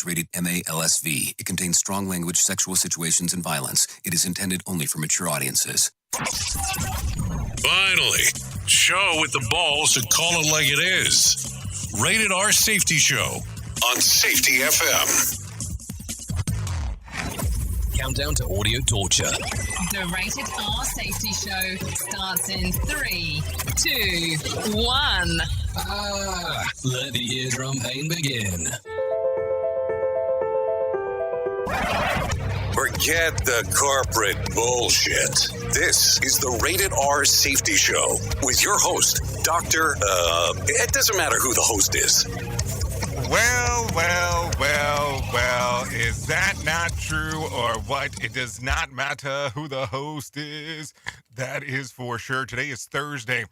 is rated MA-LSV. It contains strong language, sexual situations, and violence. It is intended only for mature audiences. Finally, show with the balls to call it like it is. Rated R Safety Show on Safety FM. Countdown to audio torture. The Rated R Safety Show starts in 3, 2, 1. Let the eardrum pain begin. Forget the corporate bullshit. This is the Rated R Safety Show with your host, Dr. It doesn't matter who the host is. Well, is that not true or what? It does not matter who the host is. That is for sure. Today is Thursday,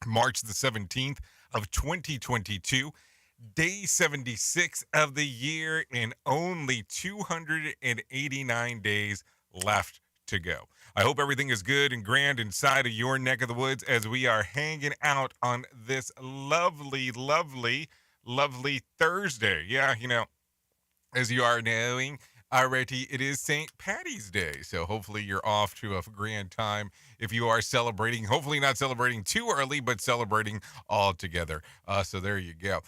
March the 17th of 2022. Day 76 of the year and only 289 days left to go. I hope everything is good and grand inside of your neck of the woods as we are hanging out on this lovely Thursday. Yeah, as you are knowing already, it is St. Patty's Day. So hopefully you're off to a grand time if you are celebrating. Hopefully not celebrating too early, but celebrating all together. So there you go.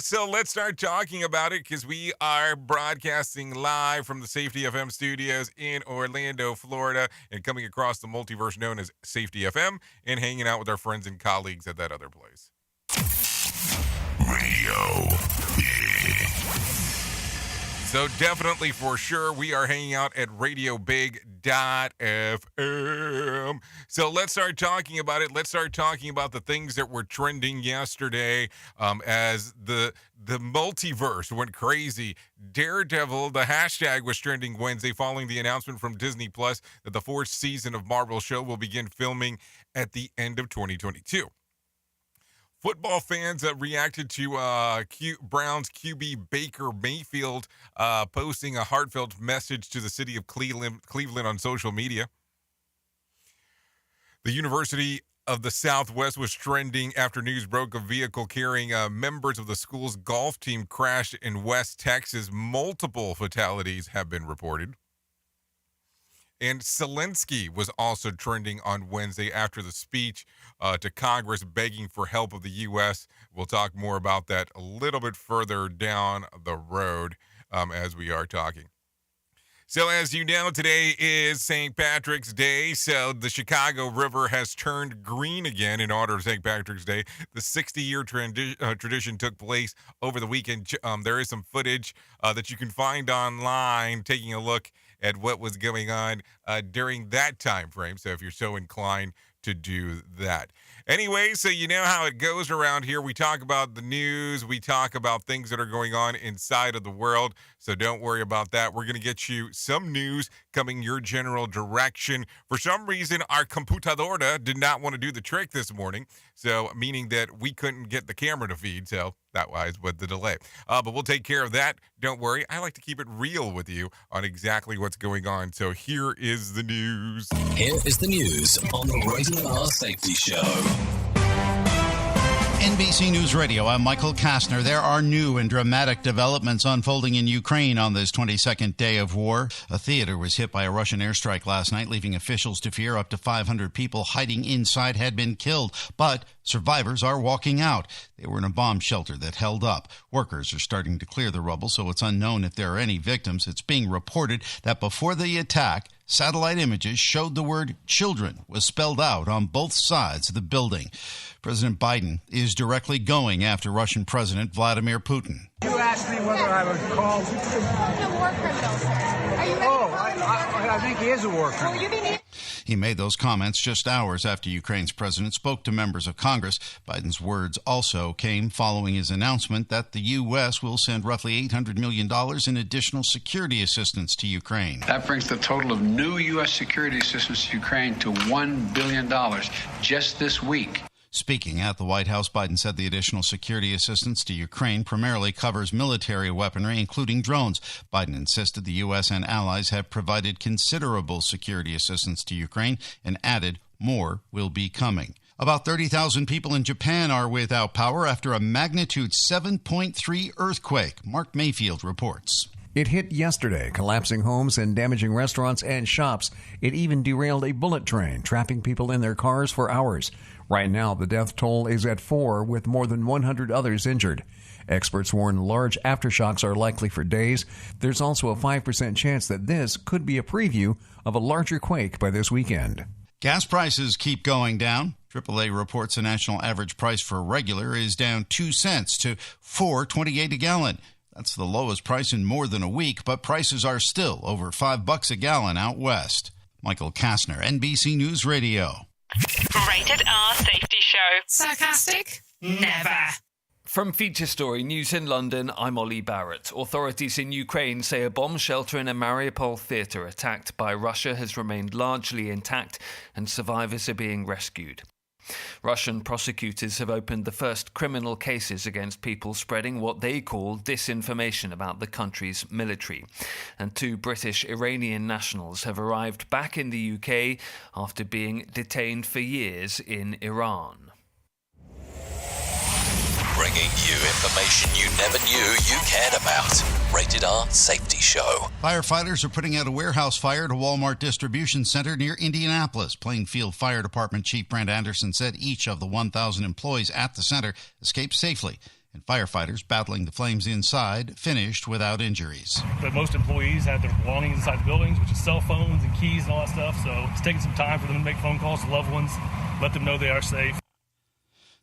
So let's start talking about it because we are broadcasting live from the Safety FM studios in Orlando, Florida, and coming across the multiverse known as Safety FM and hanging out with our friends and colleagues at that other place. Radio. So definitely for sure, we are hanging out at RadioBig.fm. So let's start talking about it. Let's start talking about the things that were trending yesterday as the multiverse went crazy. Daredevil, the hashtag was trending Wednesday following the announcement from Disney Plus that the 4th season of Marvel show will begin filming at the end of 2022. Football fans reacted to Browns QB Baker Mayfield posting a heartfelt message to the city of Cleveland on social media. The University of the Southwest was trending after news broke a vehicle carrying members of the school's golf team crashed in West Texas. Multiple fatalities have been reported. And Zelensky was also trending on Wednesday after the speech to Congress begging for help of the U.S. We'll talk more about that a little bit further down the road as we are talking. So as you know, today is St. Patrick's Day. So the Chicago River has turned green again in honor of St. Patrick's Day. The 60-year tradition took place over the weekend. There is some footage that you can find online taking a look at what was going on during that time frame. So if you're so inclined to do that. Anyway, so you know how it goes around here. We talk about the news. We talk about things that are going on inside of the world. So don't worry about that. We're going to get you some news coming your general direction. For some reason, our computadora did not want to do the trick this morning. So meaning that we couldn't get the camera to feed. So that was with the delay. But we'll take care of that. Don't worry. I like to keep it real with you on exactly what's going on. So here is the news. Here is the news on the Rated R Safety Show. NBC News Radio, I'm Michael Kastner. There are new and dramatic developments unfolding in Ukraine on this 22nd day of war. A theater was hit by a Russian airstrike last night, leaving officials to fear up to 500 people hiding inside had been killed. But survivors are walking out. They were in a bomb shelter that held up. Workers are starting to clear the rubble, so it's unknown if there are any victims. It's being reported that before the attack, satellite images showed the word children was spelled out on both sides of the building. President Biden is directly going after Russian President Vladimir Putin. You asked me whether I was called a war criminal, sir. Are you ready I think he is a war criminal. He made those comments just hours after Ukraine's president spoke to members of Congress. Biden's words also came following his announcement that the U.S. will send roughly $800 million in additional security assistance to Ukraine. That brings the total of new U.S. security assistance to Ukraine to $1 billion just this week. Speaking at the White House, Biden said the additional security assistance to Ukraine primarily covers military weaponry, including drones. Biden insisted the U.S. and allies have provided considerable security assistance to Ukraine and added more will be coming. About 30,000 people in Japan are without power after a magnitude 7.3 earthquake. Mark Mayfield reports. It hit yesterday, collapsing homes and damaging restaurants and shops. It even derailed a bullet train, trapping people in their cars for hours. Right now, the death toll is at 4, with more than 100 others injured. Experts warn large aftershocks are likely for days. There's also a 5% chance that this could be a preview of a larger quake by this weekend. Gas prices keep going down. AAA reports the national average price for regular is down 2 cents to $4.28 a gallon. That's the lowest price in more than a week, but prices are still over $5 a gallon out west. Michael Kastner, NBC News Radio. Rated R Safety Show. Sarcastic? Never. From Feature Story News in London, I'm Ollie Barrett. Authorities in Ukraine say a bomb shelter in a Mariupol theatre attacked by Russia has remained largely intact and survivors are being rescued. Russian prosecutors have opened the first criminal cases against people spreading what they call disinformation about the country's military. And 2 British Iranian nationals have arrived back in the UK after being detained for years in Iran. Bringing you information you never knew you cared about. Rated R Safety Show. Firefighters are putting out a warehouse fire at a Walmart distribution center near Indianapolis. Plainfield Fire Department Chief Brent Anderson said each of the 1,000 employees at the center escaped safely, and firefighters battling the flames inside finished without injuries. But most employees had their belongings inside the buildings, which is cell phones and keys and all that stuff, so it's taking some time for them to make phone calls to loved ones, let them know they are safe.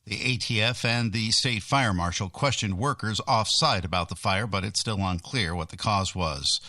The ATF and the state fire marshal questioned workers off-site about the fire, but it's still unclear what the cause was.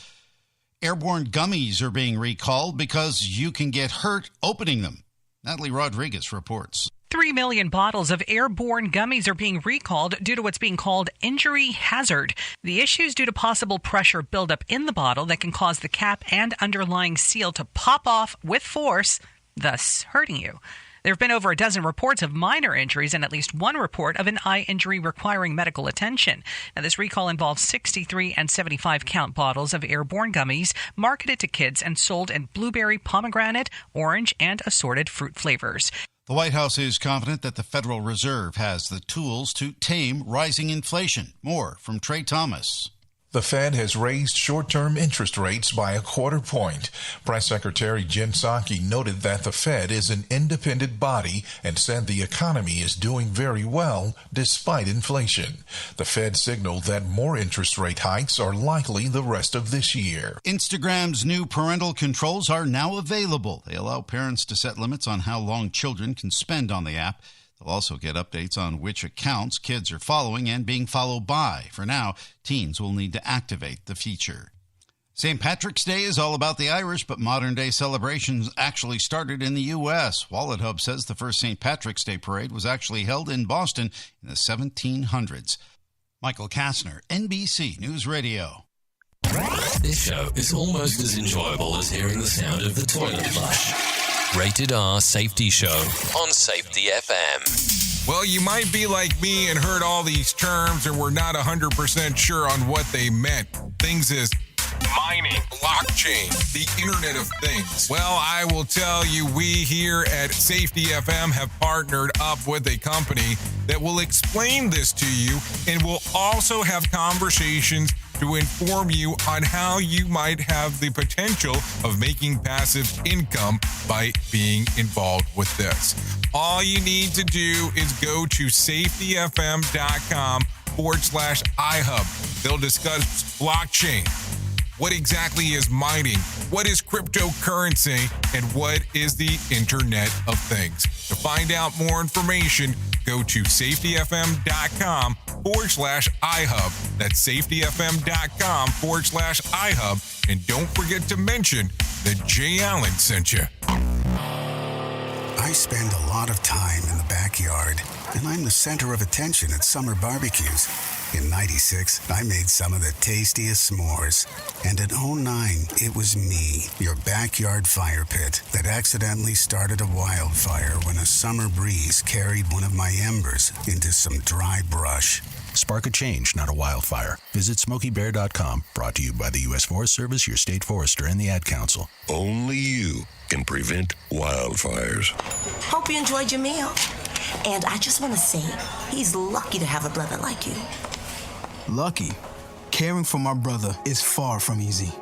Airborne gummies are being recalled because you can get hurt opening them. Natalie Rodriguez reports. 3 million bottles of airborne gummies are being recalled due to what's being called injury hazard. The issue is due to possible pressure buildup in the bottle that can cause the cap and underlying seal to pop off with force, thus hurting you. There have been over a dozen reports of minor injuries and at least one report of an eye injury requiring medical attention. Now, this recall involves 63 and 75 count bottles of airborne gummies marketed to kids and sold in blueberry, pomegranate, orange, and assorted fruit flavors. The White House is confident that the Federal Reserve has the tools to tame rising inflation. More from Trey Thomas. The Fed has raised short-term interest rates by a quarter point. Press Secretary Jen Psaki noted that the Fed is an independent body and said the economy is doing very well despite inflation. The Fed signaled that more interest rate hikes are likely the rest of this year. Instagram's new parental controls are now available. They allow parents to set limits on how long children can spend on the app. They'll also get updates on which accounts kids are following and being followed by. For now, teens will need to activate the feature. St. Patrick's Day is all about the Irish, but modern-day celebrations actually started in the U.S. Wallet Hub says the first St. Patrick's Day parade was actually held in Boston in the 1700s. Michael Kastner, NBC News Radio. This show is almost as enjoyable as hearing the sound of the toilet flush. Rated R Safety Show on Safety FM. Well, you might be like me and heard all these terms and were not 100% sure on what they meant. Things as mining, blockchain, the Internet of Things. Well, I will tell you, we here at Safety FM have partnered up with a company that will explain this to you and will also have conversations to inform you on how you might have the potential of making passive income by being involved with this. All you need to do is go to safetyfm.com/iHub. They'll discuss blockchain. What exactly is mining? What is cryptocurrency? And what is the Internet of Things? To find out more information, go to safetyfm.com/iHub. That's safetyfm.com/iHub. And don't forget to mention that Jay Allen sent you. I spend a lot of time in the backyard, and I'm the center of attention at summer barbecues. In '96, I made some of the tastiest s'mores. And in '09, it was me, your backyard fire pit, that accidentally started a wildfire when a summer breeze carried one of my embers into some dry brush. Spark a change, not a wildfire. Visit SmokeyBear.com. Brought to you by the U.S. Forest Service, your state forester, and the Ad Council. Only you can prevent wildfires. Hope you enjoyed your meal. And I just want to say, he's lucky to have a brother like you. Lucky? Caring for my brother is far from easy.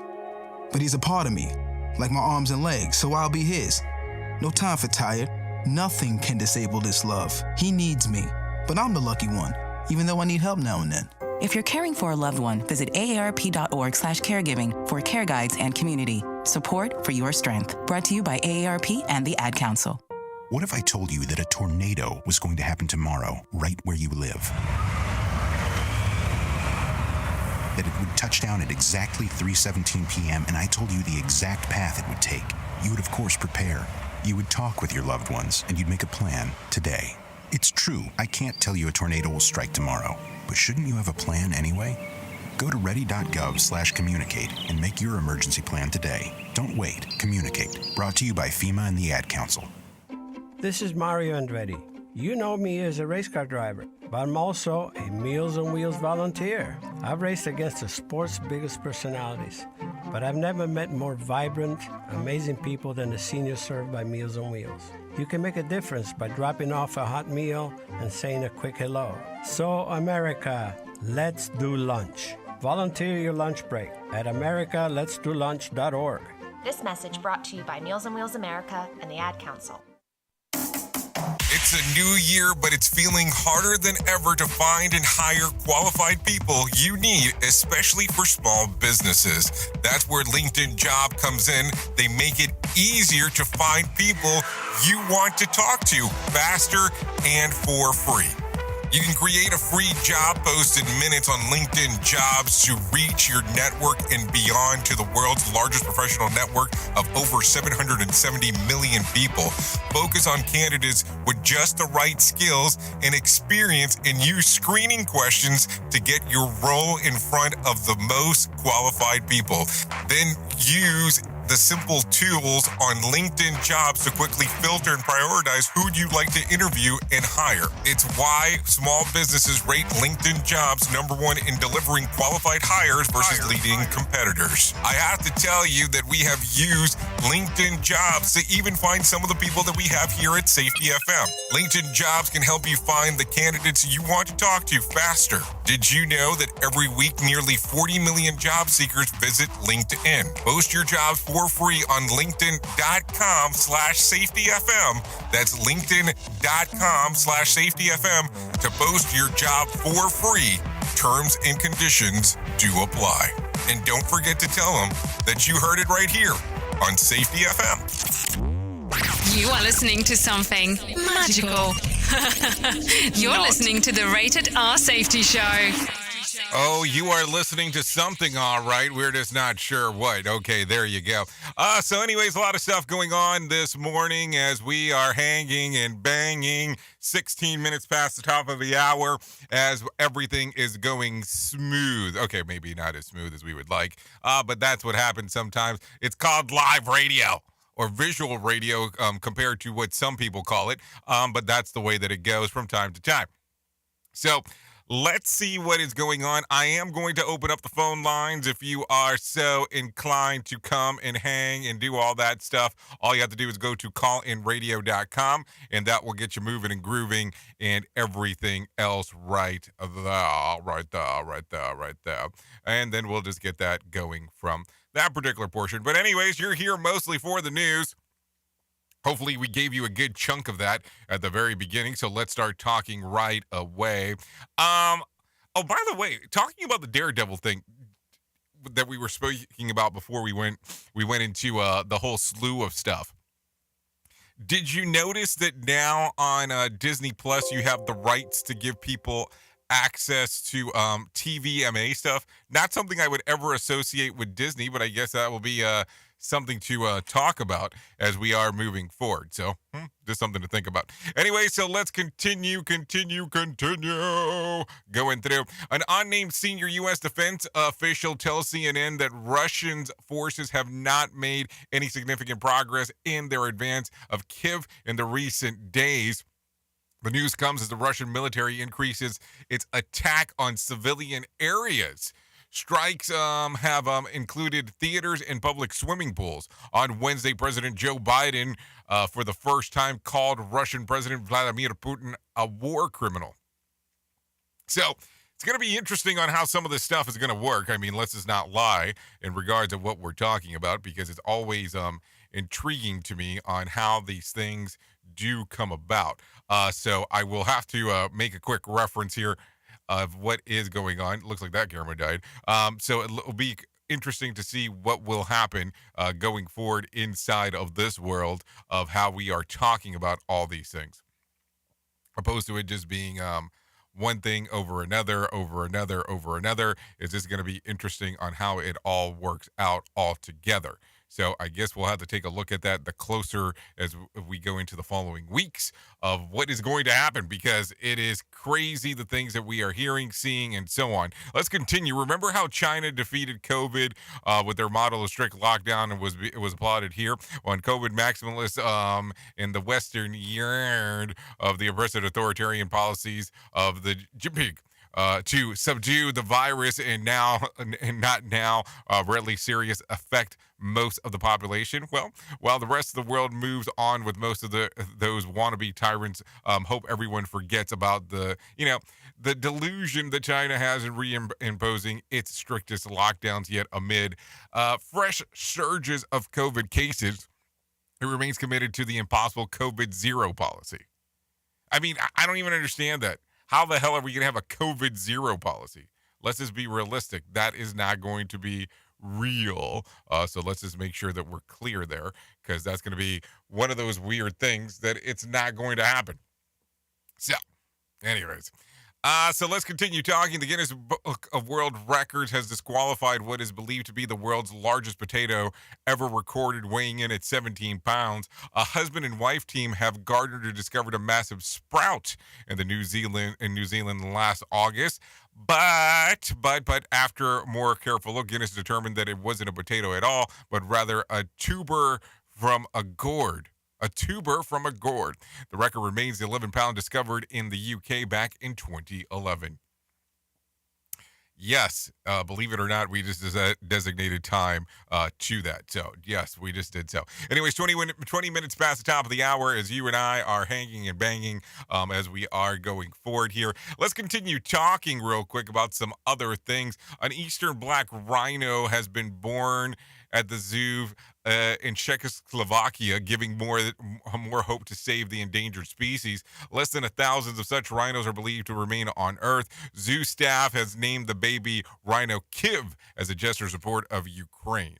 But he's a part of me, like my arms and legs, so I'll be his. No time for tired. Nothing can disable this love. He needs me, but I'm the lucky one, even though I need help now and then. If you're caring for a loved one, visit aarp.org/caregiving for care guides and community. Support for your strength. Brought to you by AARP and the Ad Council. What if I told you that a tornado was going to happen tomorrow, right where you live? That it would touch down at exactly 3:17 p.m., and I told you the exact path it would take. You would, of course, prepare. You would talk with your loved ones, and you'd make a plan today. It's true, I can't tell you a tornado will strike tomorrow, but shouldn't you have a plan anyway? Go to ready.gov/communicate and make your emergency plan today. Don't wait. Communicate. Brought to you by FEMA and the Ad Council. This is Mario Andretti. You know me as a race car driver, but I'm also a Meals on Wheels volunteer. I've raced against the sport's biggest personalities, but I've never met more vibrant, amazing people than the seniors served by Meals on Wheels. You can make a difference by dropping off a hot meal and saying a quick hello. So, America, let's do lunch. Volunteer your lunch break at americaletsdolunch.org. This message brought to you by Meals on Wheels America and the Ad Council. It's a new year, but it's feeling harder than ever to find and hire qualified people you need, especially for small businesses. That's where LinkedIn Job comes in. They make it easier to find people you want to talk to faster and for free. You can create a free job post in minutes on LinkedIn Jobs to reach your network and beyond to the world's largest professional network of over 770 million people. Focus on candidates with just the right skills and experience and use screening questions to get your role in front of the most qualified people. Then use the simple tools on LinkedIn Jobs to quickly filter and prioritize who you'd like to interview and hire. It's why small businesses rate LinkedIn Jobs number one in delivering qualified hires versus leading competitors. I have to tell you that we have used LinkedIn Jobs to even find some of the people that we have here at Safety FM. LinkedIn Jobs can help you find the candidates you want to talk to faster. Did you know that every week nearly 40 million job seekers visit LinkedIn? Post your jobs for free on linkedin.com/safetyfm. That's linkedin.com/safetyfm to post your job for free. Terms and conditions do apply. And don't forget to tell them that you heard it right here on Safety FM. You are listening to something magical. You're listening to the Rated R Safety Show. Oh, you are listening to something, all right. We're just not sure what. Okay, there you go. So anyways, a lot of stuff going on this morning as we are hanging and banging 16 minutes past the top of the hour as everything is going smooth. Okay, maybe not as smooth as we would like, but that's what happens sometimes. It's called live radio or visual radio compared to what some people call it, but that's the way that it goes from time to time. So let's see what is going on. I am going to open up the phone lines if you are so inclined to come and hang and do all that stuff. All you have to do is go to callinradio.com, and that will get you moving and grooving and everything else right there. And then we'll just get that going from that particular portion. But anyways, you're here mostly for the news. Hopefully we gave you a good chunk of that at the very beginning, so let's start talking right away. Oh, by the way, talking about the Daredevil thing that we were speaking about before we went into the whole slew of stuff. Did you notice that now on Disney Plus you have the rights to give people access to TVMA stuff? Not something I would ever associate with Disney, but I guess that will be something to talk about as we are moving forward. So just something to think about. Anyway, so let's continue going through. An unnamed senior U.S. defense official tells CNN that Russian forces have not made any significant progress in their advance of Kyiv in the recent days. The news comes as the Russian military increases its attack on civilian areas. Strikes have included theaters and public swimming pools. On Wednesday, President Joe Biden, for the first time, called Russian President Vladimir Putin a war criminal. So it's going to be interesting on how some of this stuff is going to work. I mean, let's just not lie in regards to what we're talking about, because it's always intriguing to me on how these things do come about. So I will have to make a quick reference here of what is going on. It looks like that camera died. So it'll be interesting to see what will happen going forward inside of this world of how we are talking about all these things, opposed to it just being one thing over another. It's just going to be interesting on how it all works out altogether. So I guess we'll have to take a look at that the closer as we go into the following weeks of what is going to happen, because it is crazy the things that we are hearing, seeing, and so on. Let's continue. Remember how China defeated COVID with their model of strict lockdown, and it was applauded here on COVID maximalists in the Western yard of the oppressive authoritarian policies of the Jinping. To subdue the virus and not now really serious affect most of the population. Well, while the rest of the world moves on with most of those wannabe tyrants, hope everyone forgets about the delusion that China has in reimposing its strictest lockdowns yet amid fresh surges of COVID cases. It remains committed to the impossible COVID zero policy. I mean, I don't even understand that. How the hell are we going to have a COVID zero policy? Let's just be realistic. That is not going to be real. So let's just make sure that we're clear there, because that's going to be one of those weird things that it's not going to happen. So, anyways. So let's continue talking. The Guinness Book of World Records has disqualified what is believed to be the world's largest potato ever recorded, weighing in at 17 pounds. A husband and wife team have garnered or discovered a massive sprout in New Zealand last August. But after more careful look, Guinness determined that it wasn't a potato at all, but rather a tuber from a gourd. A tuber from a gourd. The record remains the 11-pound discovered in the UK back in 2011. Yes, believe it or not, we just designated time to that. So, yes, we just did so. Anyways, 20 minutes past the top of the hour as you and I are hanging and banging as we are going forward here. Let's continue talking real quick about some other things. An eastern black rhino has been born at the zoo in Czechoslovakia, giving more hope to save the endangered species. Less than 1,000 of such rhinos are believed to remain on Earth. Zoo staff has named the baby rhino Kiv as a gesture of support of Ukraine.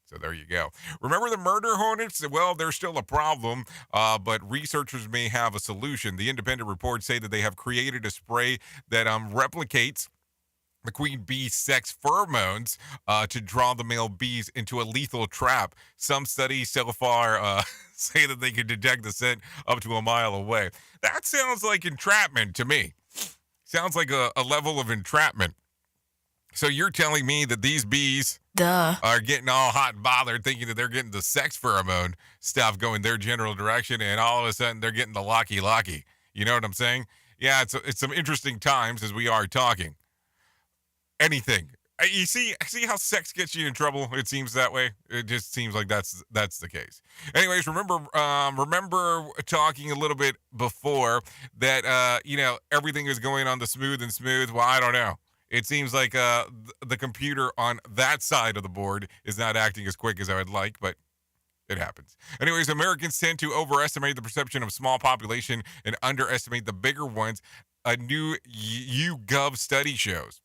So there you go. Remember the murder hornets? Well, they're still a problem, but researchers may have a solution. The independent reports say that they have created a spray that replicates the queen bee sex pheromones to draw the male bees into a lethal trap. Some studies so far say that they can detect the scent up to a mile away. That sounds like entrapment to me. Sounds like a level of entrapment. So you're telling me that these bees are getting all hot and bothered thinking that they're getting the sex pheromone stuff going their general direction, and all of a sudden they're getting the locky. You know what I'm saying? Yeah, it's some interesting times as we are talking. Anything. You see how sex gets you in trouble? It seems that way. It just seems like that's the case. Anyways, remember talking a little bit before that, everything is going on the smooth. Well, I don't know. It seems like the computer on that side of the board is not acting as quick as I would like, but it happens. Anyways, Americans tend to overestimate the perception of small population and underestimate the bigger ones. A new YouGov study shows.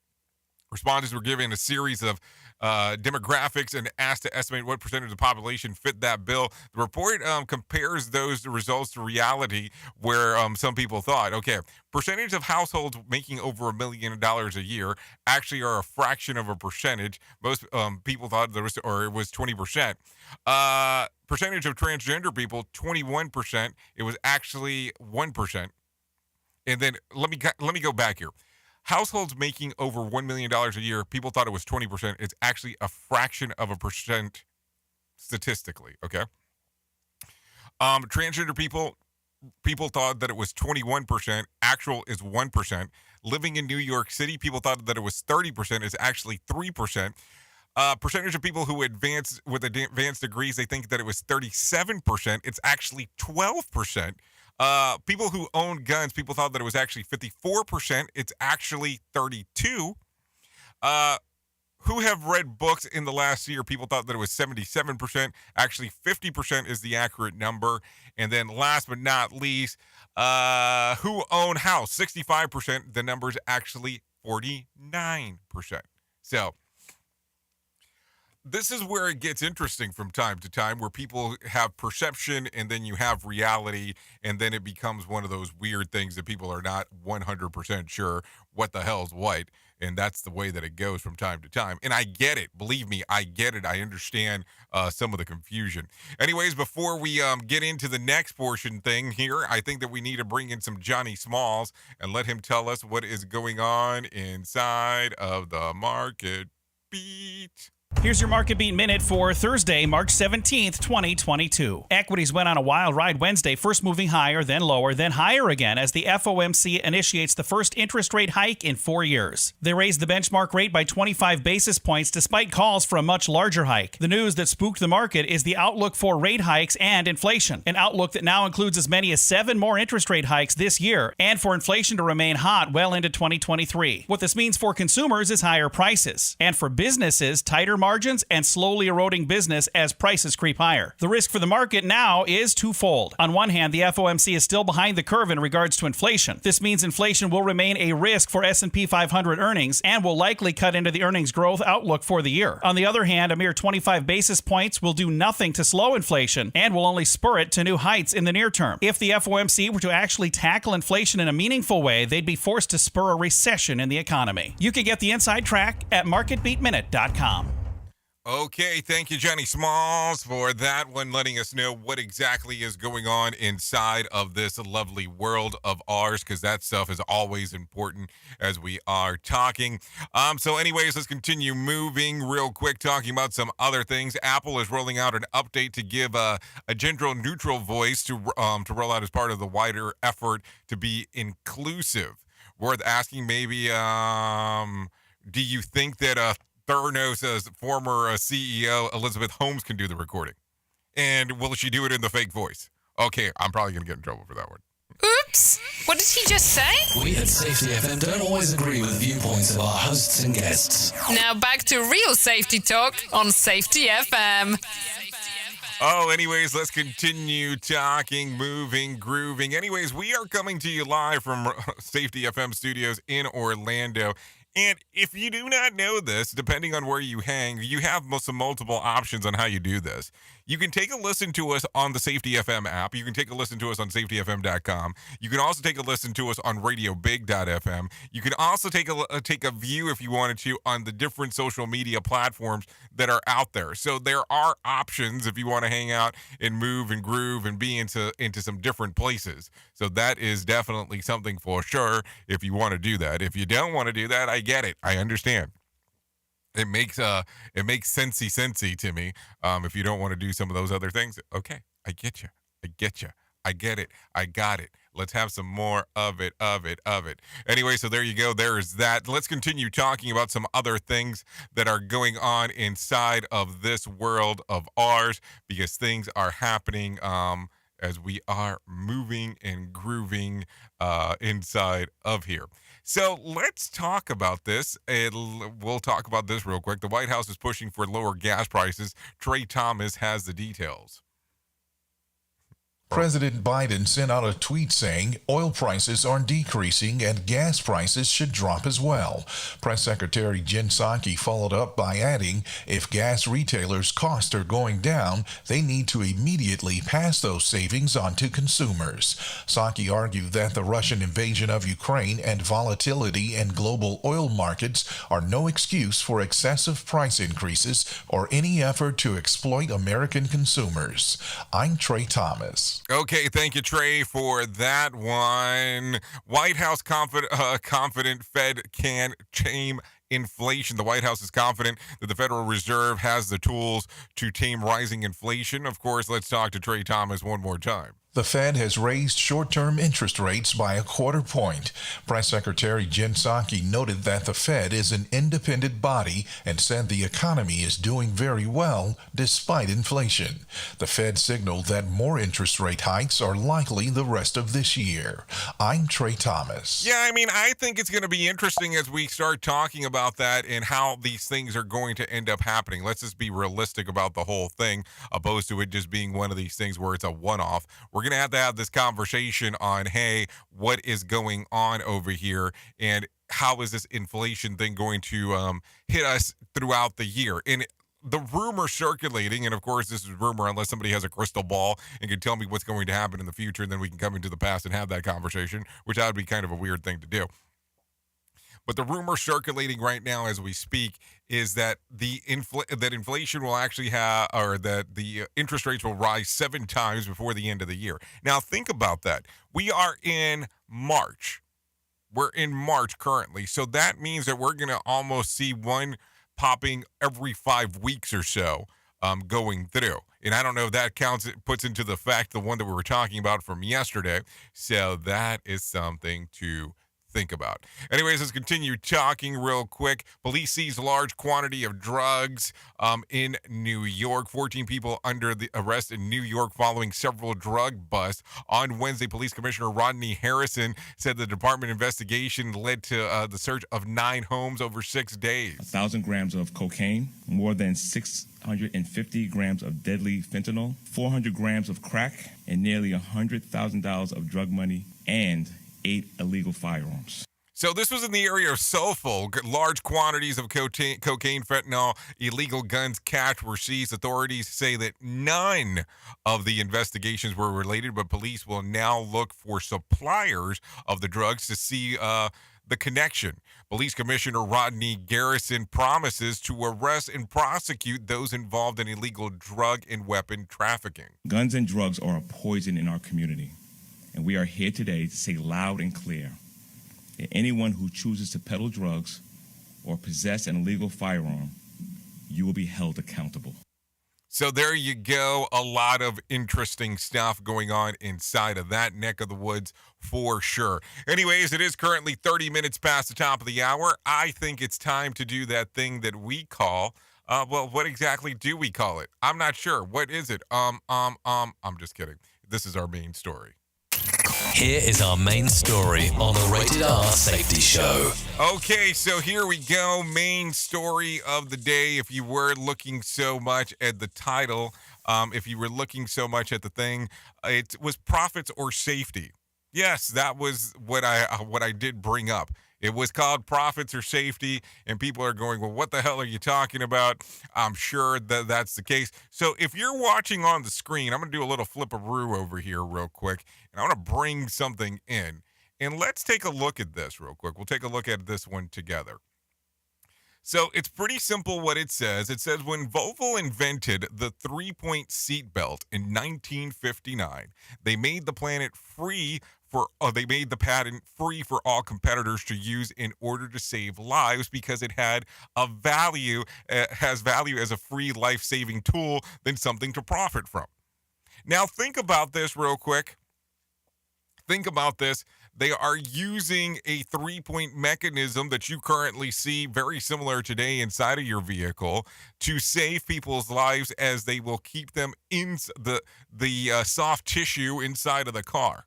Respondents were given a series of demographics and asked to estimate what percentage of the population fit that bill. The report compares those results to reality, where some people thought, okay, percentage of households making over $1 million a year actually are a fraction of a percentage. Most people thought it was 20%. Percentage of transgender people, 21%. It was actually 1%. And then let me go back here. Households making over $1 million a year, people thought it was 20%. It's actually a fraction of a percent statistically, okay? Transgender people, people thought that it was 21%. Actual is 1%. Living in New York City, people thought that it was 30%. It's actually 3%. Percentage of people who advanced with advanced degrees, they think that it was 37%. It's actually 12%. People who own guns, people thought that it was actually 54%. It's actually 32%. Who have read books in the last year, people thought that it was 77%. Actually, 50% is the accurate number. And then last but not least, who own house? 65%. The number is actually 49%. So this is where it gets interesting from time to time, where people have perception and then you have reality, and then it becomes one of those weird things that people are not 100% sure what the hell's what. And that's the way that it goes from time to time. And I get it. Believe me, I get it. I understand some of the confusion. Anyways, before we get into the next portion thing here, I think that we need to bring in some Johnny Smalls and let him tell us what is going on inside of the market beat. Here's your Market Beat Minute for Thursday, March 17th, 2022. Equities went on a wild ride Wednesday, first moving higher, then lower, then higher again as the FOMC initiates the first interest rate hike in 4 years. They raised the benchmark rate by 25 basis points despite calls for a much larger hike. The news that spooked the market is the outlook for rate hikes and inflation, an outlook that now includes as many as 7 more interest rate hikes this year, and for inflation to remain hot well into 2023. What this means for consumers is higher prices, and for businesses, tighter margins and slowly eroding business as prices creep higher. The risk for the market now is twofold. On one hand, the FOMC is still behind the curve in regards to inflation. This means inflation will remain a risk for S&P 500 earnings and will likely cut into the earnings growth outlook for the year. On the other hand, a mere 25 basis points will do nothing to slow inflation and will only spur it to new heights in the near term. If the FOMC were to actually tackle inflation in a meaningful way, they'd be forced to spur a recession in the economy. You can get the inside track at marketbeatminute.com. Okay, thank you, Johnny Smalls, for that one, letting us know what exactly is going on inside of this lovely world of ours, because that stuff is always important as we are talking. So anyways, let's continue moving real quick, talking about some other things. Apple is rolling out an update to give a gender-neutral voice to roll out as part of the wider effort to be inclusive. Worth asking, maybe, do you think that Theranos' former CEO, Elizabeth Holmes, can do the recording? And will she do it in the fake voice? Okay, I'm probably going to get in trouble for that one. Oops! What did he just say? We at Safety FM don't always agree with viewpoints of our hosts and guests. Now back to real safety talk on Safety FM. Oh, anyways, let's continue talking, moving, grooving. Anyways, we are coming to you live from Safety FM studios in Orlando. And if you do not know this, depending on where you hang, you have some multiple options on how you do this. You can take a listen to us on the Safety FM app. You can take a listen to us on safetyfm.com. You can also take a listen to us on radiobig.fm. You can also take a view, if you wanted to, on the different social media platforms that are out there. So there are options if you want to hang out and move and groove and be into some different places. So that is definitely something for sure if you want to do that. If you don't want to do that, I get it. I understand. It makes sensey to me. If you don't want to do some of those other things, okay, I get you. I get it. I got it. Let's have some more of it. Anyway, so there you go. There is that. Let's continue talking about some other things that are going on inside of this world of ours, because things are happening as we are moving and grooving inside of here. So let's talk about this. We'll talk about this real quick. The White House is pushing for lower gas prices. Trey Thomas has the details. President Biden sent out a tweet saying oil prices are decreasing and gas prices should drop as well. Press Secretary Jen Psaki followed up by adding, if gas retailers' costs are going down, they need to immediately pass those savings on to consumers. Psaki argued that the Russian invasion of Ukraine and volatility in global oil markets are no excuse for excessive price increases or any effort to exploit American consumers. I'm Trey Thomas. Okay, thank you, Trey, for that one. White House confident Fed can tame inflation. The White House is confident that the Federal Reserve has the tools to tame rising inflation. Of course, let's talk to Trey Thomas one more time. The Fed has raised short-term interest rates by a quarter point. Press Secretary Jen Psaki noted that the Fed is an independent body and said the economy is doing very well despite inflation. The Fed signaled that more interest rate hikes are likely the rest of this year. I'm Trey Thomas. Yeah, I mean, I think it's going to be interesting as we start talking about that and how these things are going to end up happening. Let's just be realistic about the whole thing, opposed to it just being one of these things where it's a one-off. We're going to have this conversation on, hey, what is going on over here and how is this inflation thing going to hit us throughout the year? And the rumor circulating, and of course this is rumor unless somebody has a crystal ball and can tell me what's going to happen in the future, and then we can come into the past and have that conversation, which that would be kind of a weird thing to do. But the rumor circulating right now as we speak is that that inflation will actually have, or that the interest rates will rise 7 times before the end of the year. Now, think about that. We are in March. We're in March currently. So that means that we're going to almost see one popping every 5 weeks or so going through. And I don't know if that puts into the fact the one that we were talking about from yesterday. So that is something to think about. Anyways, let's continue talking real quick. Police seized large quantity of drugs in New York. 14 people under the arrest in New York following several drug busts. On Wednesday, Police Commissioner Rodney Harrison said the department investigation led to the search of 9 homes over 6 days. 1,000 grams of cocaine, more than 650 grams of deadly fentanyl, 400 grams of crack, and nearly $100,000 of drug money, and 8 illegal firearms. So this was in the area of Suffolk. Large quantities of cocaine, fentanyl, illegal guns, cash were seized. Authorities say that none of the investigations were related, but police will now look for suppliers of the drugs to see the connection. Police Commissioner Rodney Garrison promises to arrest and prosecute those involved in illegal drug and weapon trafficking. Guns and drugs are a poison in our community. And we are here today to say loud and clear that anyone who chooses to peddle drugs or possess an illegal firearm, you will be held accountable. So there you go. A lot of interesting stuff going on inside of that neck of the woods for sure. Anyways, it is currently 30 minutes past the top of the hour. I think it's time to do that thing that we call, well, what exactly do we call it? I'm not sure. What is it? I'm just kidding. This is our main story. Here is our main story on the Rated R Safety Show. Okay, so here we go. Main story of the day. If you were looking so much at the title, if you were looking so much at the thing, it was profits or safety. Yes, that was what I did bring up. It was called profits or safety, and people are going, well, what the hell are you talking about? I'm sure that that's the case. So if you're watching on the screen, I'm going to do a little flip-a-roo over here real quick, and I want to bring something in. And let's take a look at this real quick. We'll take a look at this one together. So it's pretty simple what it says. It says when Volvo invented the 3-point seatbelt in 1959, they made the patent free for all competitors to use in order to save lives because it had has value as a free life-saving tool than something to profit from. Now think about this real quick. Think about this. They are using a 3-point mechanism that you currently see very similar today inside of your vehicle to save people's lives, as they will keep them in the soft tissue inside of the car.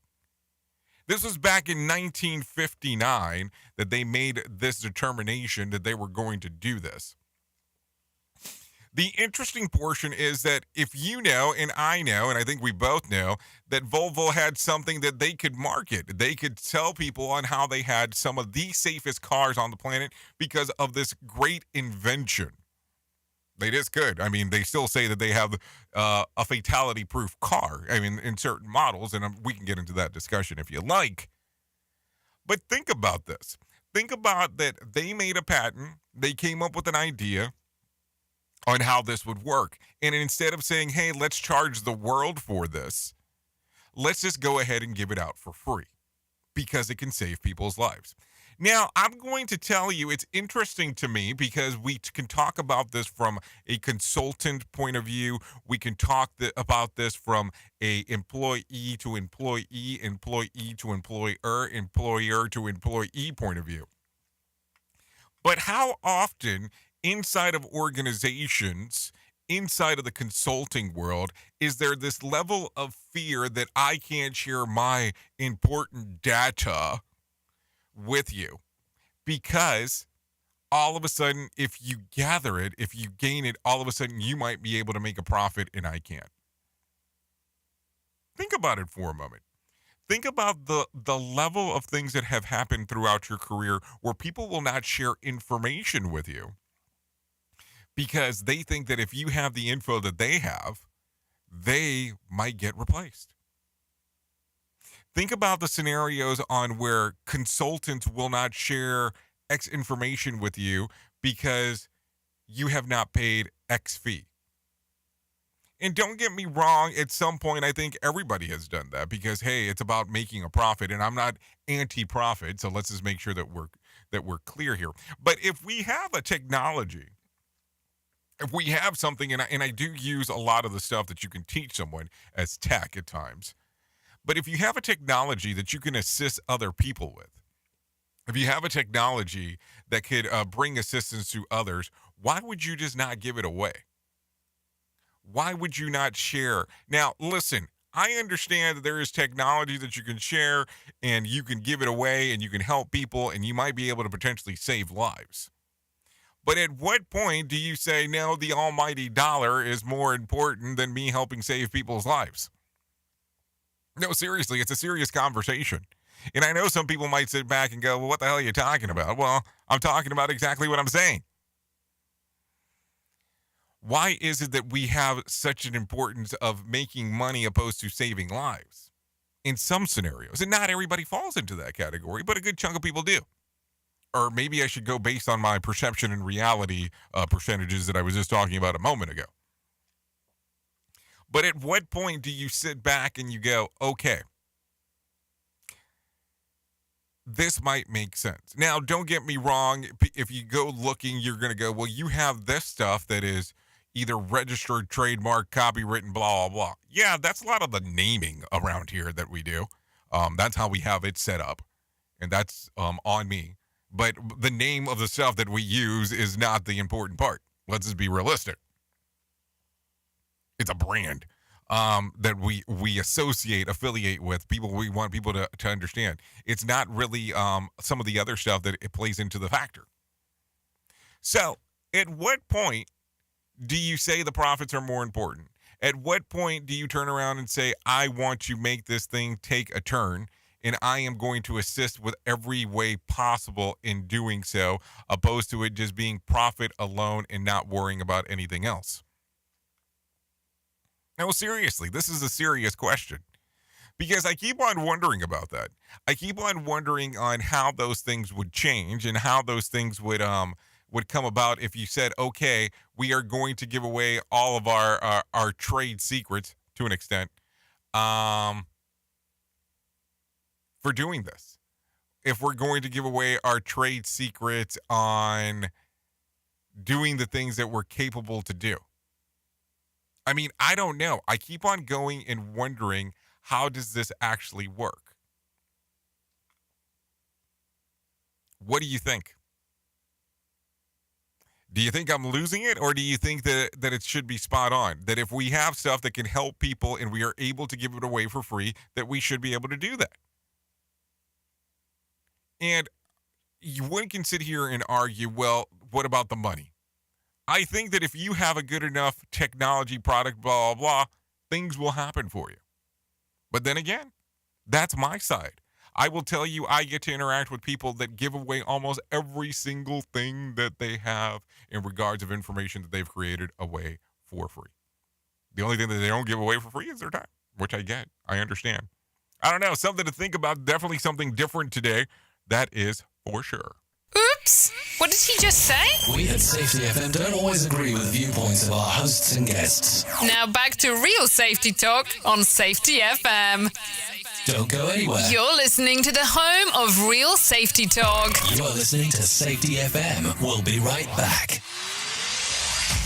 This was back in 1959 that they made this determination that they were going to do this. The interesting portion is that if you know, and I know, and I think we both know, that Volvo had something that they could market. They could tell people on how they had some of the safest cars on the planet because of this great invention. They just could. I mean, they still say that they have a fatality-proof car. I mean, in certain models, and we can get into that discussion if you like. But think about this. Think about that they made a patent. They came up with an idea on how this would work. And instead of saying, hey, let's charge the world for this, let's just go ahead and give it out for free because it can save people's lives. Now, I'm going to tell you, it's interesting to me because we can talk about this from a consultant point of view. We can talk about this from a employee to employee, employee to employer, employer to employee point of view. But how often inside of organizations, inside of the consulting world, is there this level of fear that I can't share my important data with you? Because all of a sudden, if you gather it, if you gain it, all of a sudden you might be able to make a profit and I can't. Think about it for a moment. Think about the level of things that have happened throughout your career where people will not share information with you because they think that if you have the info that they have, they might get replaced. Think about the scenarios on where consultants will not share X information with you because you have not paid X fee. And don't get me wrong, at some point, I think everybody has done that because, hey, it's about making a profit, and I'm not anti-profit, so let's just make sure that we're clear here. But if we have a technology, if we have something, and I do use a lot of the stuff that you can teach someone as tech at times, but if you have a technology that you can assist other people with, if you have a technology that could bring assistance to others, why would you just not give it away? Why would you not share? Now, listen, I understand that there is technology that you can share and you can give it away and you can help people and you might be able to potentially save lives. But at what point do you say, no, the almighty dollar is more important than me helping save people's lives? No, seriously, it's a serious conversation. And I know some people might sit back and go, well, what the hell are you talking about? Well, I'm talking about exactly what I'm saying. Why is it that we have such an importance of making money opposed to saving lives? In some scenarios, and not everybody falls into that category, but a good chunk of people do. Or maybe I should go based on my perception and reality percentages that I was just talking about a moment ago. But at what point do you sit back and you go, okay, this might make sense? Now, don't get me wrong. If you go looking, you're going to go, well, you have this stuff that is either registered, trademark, copywritten, blah, blah, blah. Yeah, that's a lot of the naming around here that we do. That's how we have it set up. And that's on me. But the name of the stuff that we use is not the important part. Let's just be realistic. It's a brand that we affiliate with people. We want people to understand. It's not really some of the other stuff that it plays into the factor. So at what point do you say the profits are more important? At what point do you turn around and say, I want to make this thing take a turn, and I am going to assist with every way possible in doing so, opposed to it just being profit alone and not worrying about anything else? No, seriously, this is a serious question because I keep on wondering about that. I keep on wondering on how those things would change and how those things would come about if you said, okay, we are going to give away all of our trade secrets to an extent for doing this. If we're going to give away our trade secrets on doing the things that we're capable to do. I mean, I don't know. I keep on going and wondering, how does this actually work? What do you think? Do you think I'm losing it, or do you think that it should be spot on? That if we have stuff that can help people and we are able to give it away for free, that we should be able to do that? And one can sit here and argue, well, what about the money? I think that if you have a good enough technology product, blah, blah, blah, things will happen for you. But then again, that's my side. I will tell you, I get to interact with people that give away almost every single thing that they have in regards of information that they've created away for free. The only thing that they don't give away for free is their time, which I get. I understand. I don't know, something to think about. Definitely something different today. That is for sure. Oops! What did he just say? We at Safety FM don't always agree with viewpoints of our hosts and guests. Now back to real safety talk on Safety FM. Don't go anywhere. You're listening to the home of real safety talk. You are listening to Safety FM. We'll be right back.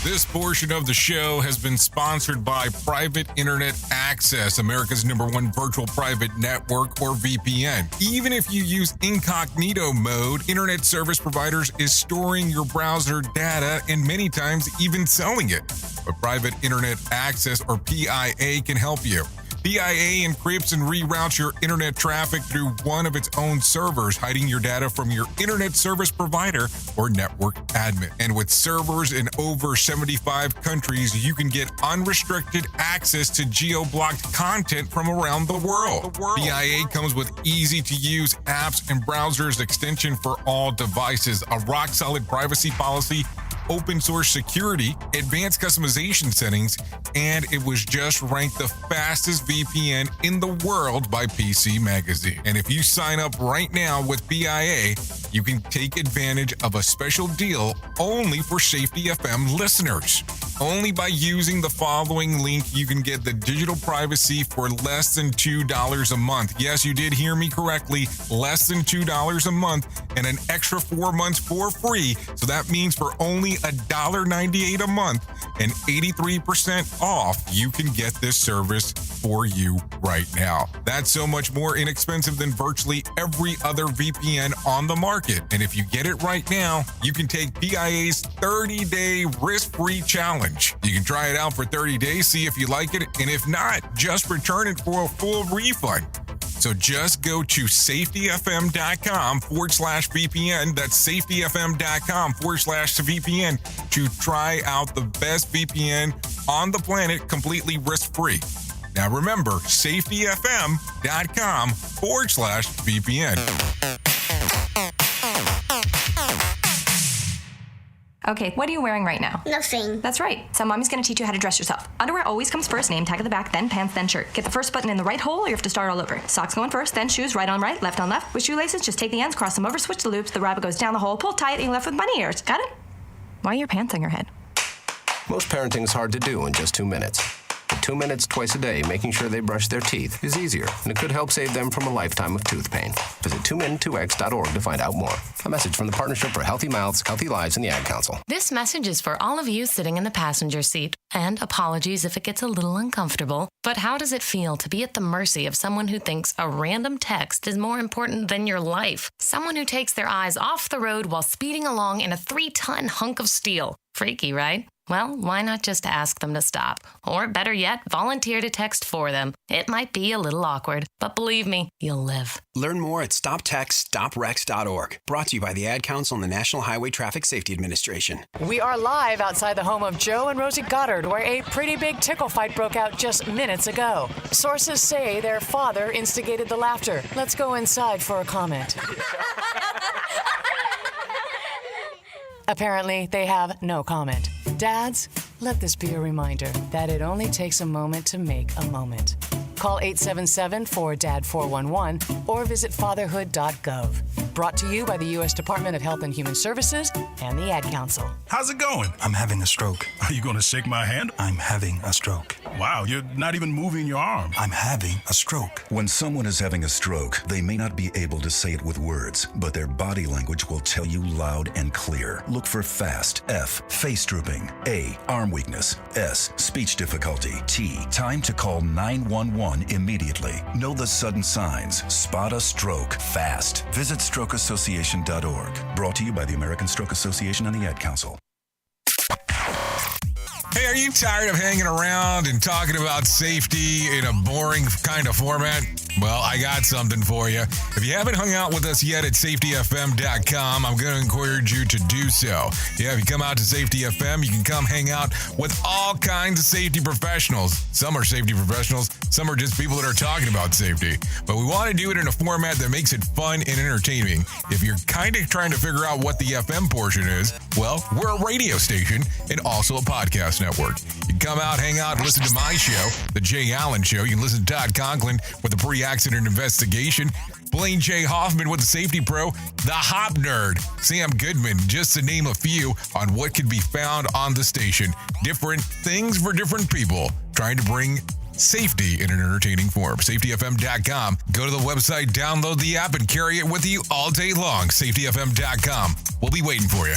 This portion of the show has been sponsored by Private Internet Access, America's #1 virtual private network, or VPN. Even if you use incognito mode, internet service providers is storing your browser data and many times even selling it. But Private Internet Access, or PIA, can help you. PIA encrypts and reroutes your internet traffic through one of its own servers, hiding your data from your internet service provider or network admin. And with servers in over 75 countries, you can get unrestricted access to geo-blocked content from around the world. PIA comes with easy-to-use apps and browsers extension for all devices, a rock-solid privacy policy, open source security, advanced customization settings, and it was just ranked the fastest VPN in the world by PC Magazine. And if you sign up right now with PIA, you can take advantage of a special deal only for Safety FM listeners. Only by using the following link, you can get the digital privacy for less than $2 a month. Yes, you did hear me correctly, less than $2 a month, and an extra 4 months for free. So that means for only $1.98 a month and 83% off, you can get this service for you right now. That's so much more inexpensive than virtually every other VPN on the market. And if you get it right now, you can take PIA's 30-day risk-free challenge. You can try it out for 30 days, see if you like it, and if not, just return it for a full refund. So just go to safetyfm.com/VPN. That's safetyfm.com/VPN to try out the best VPN on the planet completely risk-free. Now remember, safetyfm.com/VPN. Okay, what are you wearing right now? Nothing. That's right. So mommy's going to teach you how to dress yourself. Underwear always comes first, name tag at the back, then pants, then shirt. Get the first button in the right hole or you have to start all over. Socks going first, then shoes, right on right, left on left. With shoelaces, just take the ends, cross them over, switch the loops, the rabbit goes down the hole, pull tight, and you're left with bunny ears. Got it? Why are your pants on your head? Most parenting is hard to do in just 2 minutes. But 2 minutes twice a day making sure they brush their teeth is easier, and it could help save them from a lifetime of tooth pain. Visit 2min2x.org to find out more. A message from the Partnership for Healthy Mouths, Healthy Lives, and the Ad Council. This message is for all of you sitting in the passenger seat. And apologies if it gets a little uncomfortable. But how does it feel to be at the mercy of someone who thinks a random text is more important than your life? Someone who takes their eyes off the road while speeding along in a 3-ton hunk of steel. Freaky, right? Well, why not just ask them to stop? Or better yet, volunteer to text for them. It might be a little awkward, but believe me, you'll live. Learn more at StopTextStopWrecks.org. Brought to you by the Ad Council and the National Highway Traffic Safety Administration. We are live outside the home of Joe and Rosie Goddard, where a pretty big tickle fight broke out just minutes ago. Sources say their father instigated the laughter. Let's go inside for a comment. Apparently, they have no comment. Dads, let this be a reminder that it only takes a moment to make a moment. Call 877-4DAD-411 or visit fatherhood.gov. Brought to you by the U.S. Department of Health and Human Services and the Ad Council. How's it going? I'm having a stroke. Are you going to shake my hand? I'm having a stroke. Wow, you're not even moving your arm. I'm having a stroke. When someone is having a stroke, they may not be able to say it with words, but their body language will tell you loud and clear. Look for FAST. F, face drooping. A, arm weakness. S, speech difficulty. T, time to call 911 immediately. Know the sudden signs. Spot a stroke fast. Visit strokeassociation.org. Brought to you by the American Stroke Association and the Ad Council. Hey, are you tired of hanging around and talking about safety in a boring kind of format? Well, I got something for you. If you haven't hung out with us yet at safetyfm.com, I'm going to encourage you to do so. Yeah, if you come out to Safety FM, you can come hang out with all kinds of safety professionals. Some are safety professionals, some are just people that are talking about safety. But we want to do it in a format that makes it fun and entertaining. If you're kind of trying to figure out what the FM portion is, well, we're a radio station and also a podcast network. You can come out, hang out, and listen to my show, The Jay Allen Show. You can listen to Todd Conklin with the pre-accident investigation, Blaine J. Hoffman with the Safety Pro, the Hop Nerd, Sam Goodman, just to name a few on what can be found on the station. Different things for different people, trying to bring Safety in an entertaining form. SafetyFM.com. Go to the website, download the app, and carry it with you all day long. SafetyFM.com. We'll be waiting for you.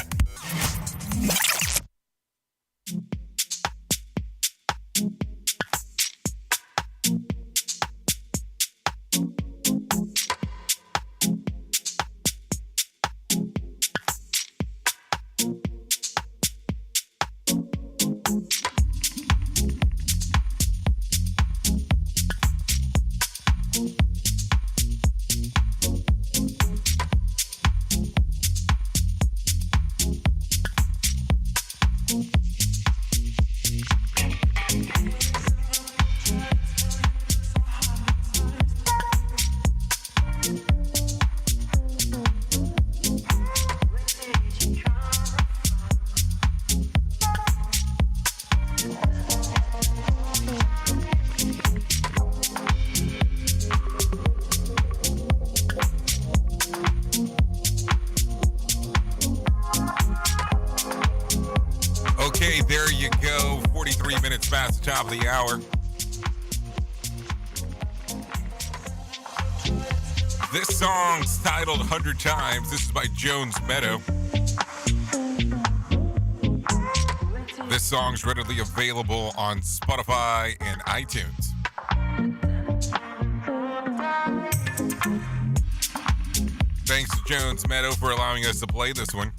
Okay, there you go. 43 minutes past the top of the hour. This song's titled 100 Times. This is by Jones Meadow. This song's readily available on Spotify and iTunes. Thanks to Jones Meadow for allowing us to play this one.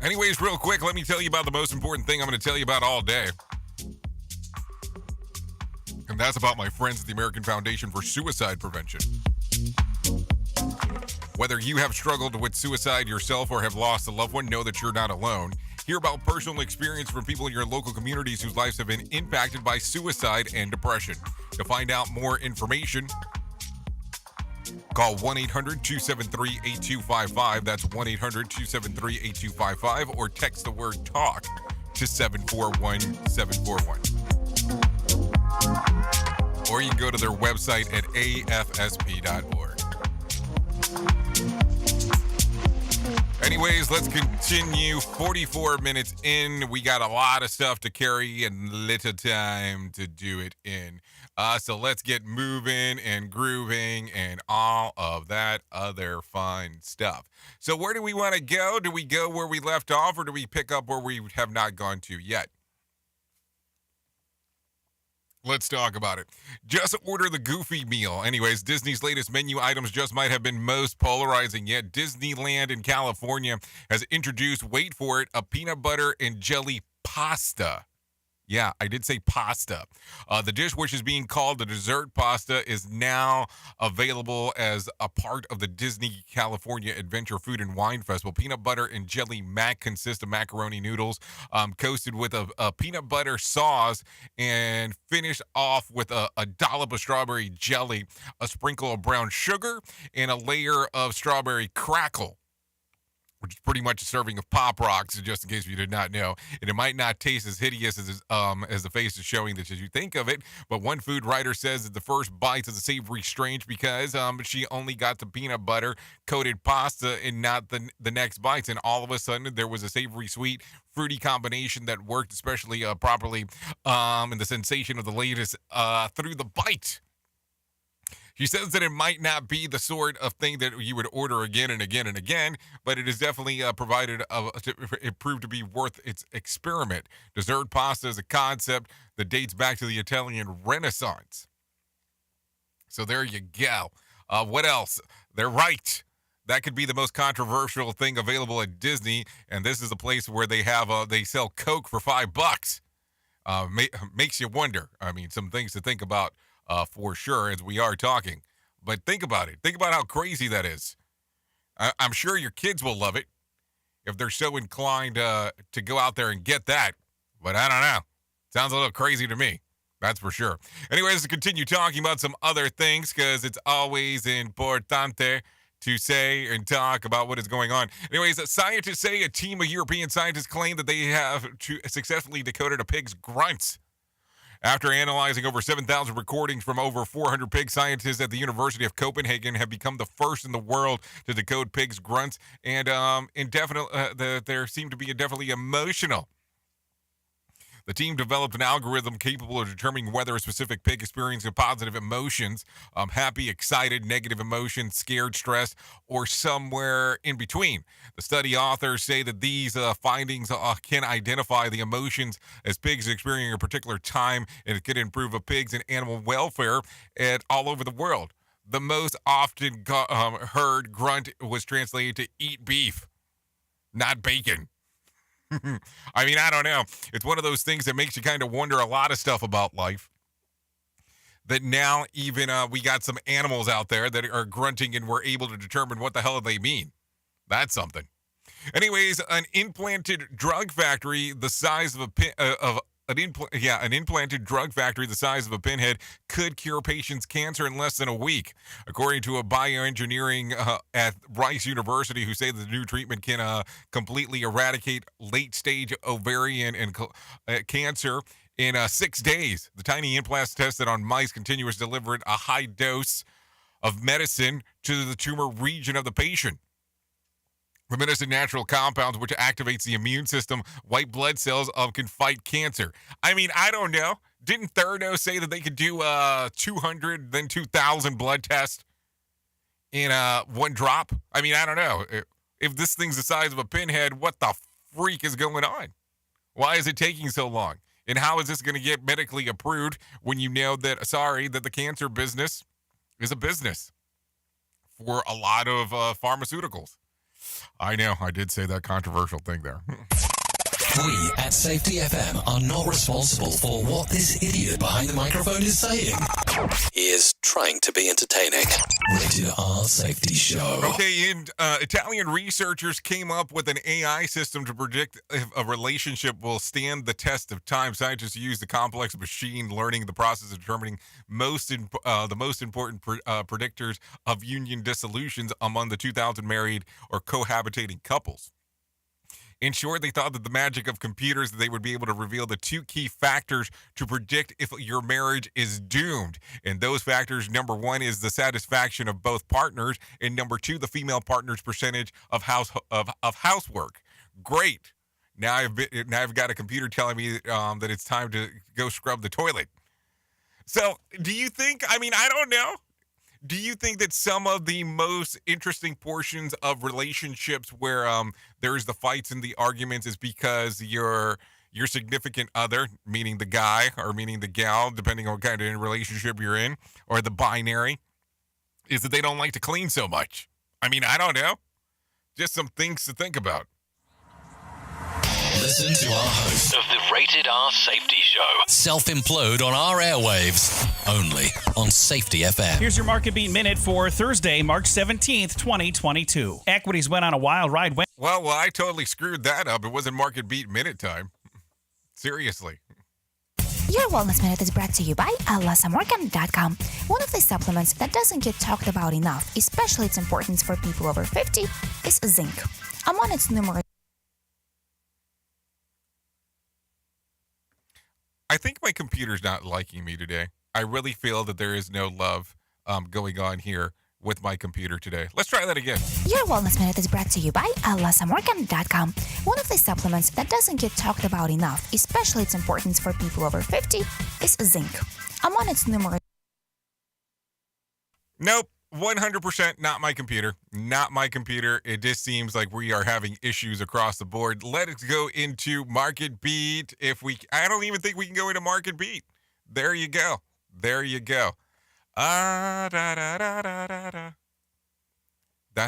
Anyways, real quick, let me tell you about the most important thing I'm going to tell you about all day. And that's about my friends at the American Foundation for Suicide Prevention. Whether you have struggled with suicide yourself or have lost a loved one, know that you're not alone. Hear about personal experience from people in your local communities whose lives have been impacted by suicide and depression. To find out more information, call 1-800-273-8255. That's 1-800-273-8255. Or text the word TALK to 741-741. Or you can go to their website at afsp.org. Anyways, let's continue. 44 minutes in. We got a lot of stuff to carry and little time to do it in. So let's get moving and grooving and all of that other fun stuff. So where do we want to go? Do we go where we left off, or do we pick up where we have not gone to yet? Let's talk about it. Just order the Goofy meal. Anyways, Disney's latest menu items just might have been most polarizing yet. Disneyland in California has introduced, wait for it, a peanut butter and jelly pasta. Yeah, I did say pasta. The dish, which is being called the dessert pasta, is now available as a part of the Disney California Adventure Food and Wine Festival. Peanut butter and jelly mac consists of macaroni noodles coated with a peanut butter sauce and finished off with a dollop of strawberry jelly, a sprinkle of brown sugar, and a layer of strawberry crackle, which is pretty much a serving of Pop Rocks, just in case you did not know. And it might not taste as hideous as the face is showing that you think of it, but one food writer says that the first bites of the savory strange because she only got the peanut butter coated pasta and not the next bites, and all of a sudden there was a savory sweet fruity combination that worked especially properly, and the sensation of the latest through the bite. She says that it might not be the sort of thing that you would order again and again and again, but it is definitely it proved to be worth its experiment. Dessert pasta is a concept that dates back to the Italian Renaissance. So there you go. What else? They're right. That could be the most controversial thing available at Disney, and this is a place where they sell Coke for $5. Makes you wonder. I mean, some things to think about. For sure, as we are talking. But think about it. Think about how crazy that is. I'm sure your kids will love it if they're so inclined to go out there and get that. But I don't know. Sounds a little crazy to me. That's for sure. Anyways, let's continue talking about some other things because it's always importante to say and talk about what is going on. Anyways, scientists say a team of European scientists claim that they have successfully decoded a pig's grunts. After analyzing over 7,000 recordings from over 400 pigs, scientists at the University of Copenhagen have become the first in the world to decode pigs' grunts, and they seem to be definitely emotional. The team developed an algorithm capable of determining whether a specific pig experiences positive emotions, happy, excited, negative emotions, scared, stressed, or somewhere in between. The study authors say that these findings can identify the emotions as pigs experiencing a particular time, and it could improve a pig's and animal welfare all over the world. The most often heard grunt was translated to eat beef, not bacon. I mean, I don't know. It's one of those things that makes you kind of wonder a lot of stuff about life. That now even we got some animals out there that are grunting and we're able to determine what the hell they mean. That's something. Anyways, an implanted drug factory the size of an implanted drug factory the size of a pinhead could cure patients' cancer in less than a week, according to a bioengineering at Rice University, who say that the new treatment can completely eradicate late-stage ovarian and cancer in 6 days. The tiny implants tested on mice continuously delivered a high dose of medicine to the tumor region of the patient. Reminiscent natural compounds, which activates the immune system, white blood cells can fight cancer. I mean, I don't know. Didn't Theranos say that they could do 200, then 2,000 blood tests in one drop? I mean, I don't know. If this thing's the size of a pinhead, what the freak is going on? Why is it taking so long? And how is this going to get medically approved when you know that, that the cancer business is a business for a lot of pharmaceuticals? I know, I did say that controversial thing there. We at Safety FM are not responsible for what this idiot behind the microphone is saying. He is trying to be entertaining. Rated R Safety Show. Okay, and Italian researchers came up with an AI system to predict if a relationship will stand the test of time. Scientists use the complex machine learning, the process of determining the most important predictors of union dissolutions among the 2,000 married or cohabitating couples. In short, they thought that the magic of computers, that they would be able to reveal the two key factors to predict if your marriage is doomed. And those factors, number one, is the satisfaction of both partners, and number two, the female partner's percentage of housework. Great. Now I've got a computer telling me that it's time to go scrub the toilet. So, do you think? I mean, I don't know. Do you think that some of the most interesting portions of relationships where there's the fights and the arguments is because your significant other, meaning the guy or meaning the gal, depending on what kind of relationship you're in, or the binary, is that they don't like to clean so much? I mean, I don't know. Just some things to think about. Listen to our host of the Rated R Safety Show self-implode on our airwaves, only on Safety FM. Here's your Market Beat Minute for Thursday, March 17th, 2022. Equities went on a wild ride. Well, I totally screwed that up. It wasn't Market Beat Minute time. Seriously. Your Wellness Minute is brought to you by alasamorgan.com. One of the supplements that doesn't get talked about enough, especially its importance for people over 50, is zinc. Among its numerous I think my computer's not liking me today. I really feel that there is no love going on here with my computer today. Let's try that again. Your Wellness Minute is brought to you by alasamorgan.com. One of the supplements that doesn't get talked about enough, especially its importance for people over 50, is zinc. Among its numerous... Nope. 100% not my computer. Not my computer. It just seems like we are having issues across the board. Let's go into Market Beat. I don't even think we can go into Market Beat. There you go. There you go. That's